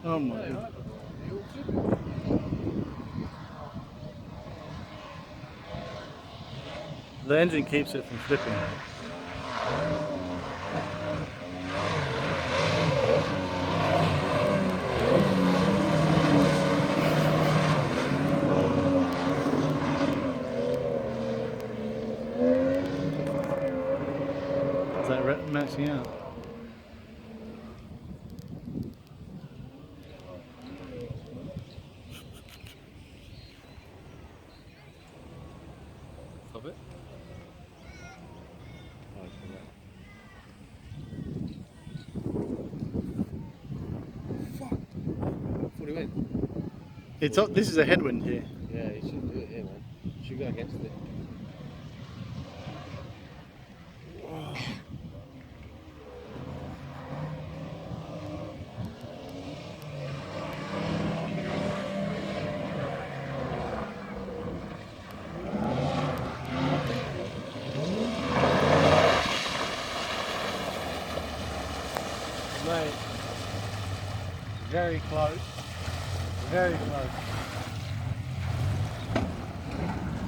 Oh my god. The engine keeps it from flipping. Is that maxing out? Stop it. Fuck. What do you mean? It's up, this is a headwind here. Yeah, you shouldn't do it here, man. You should go against it. Mate, very close, very close.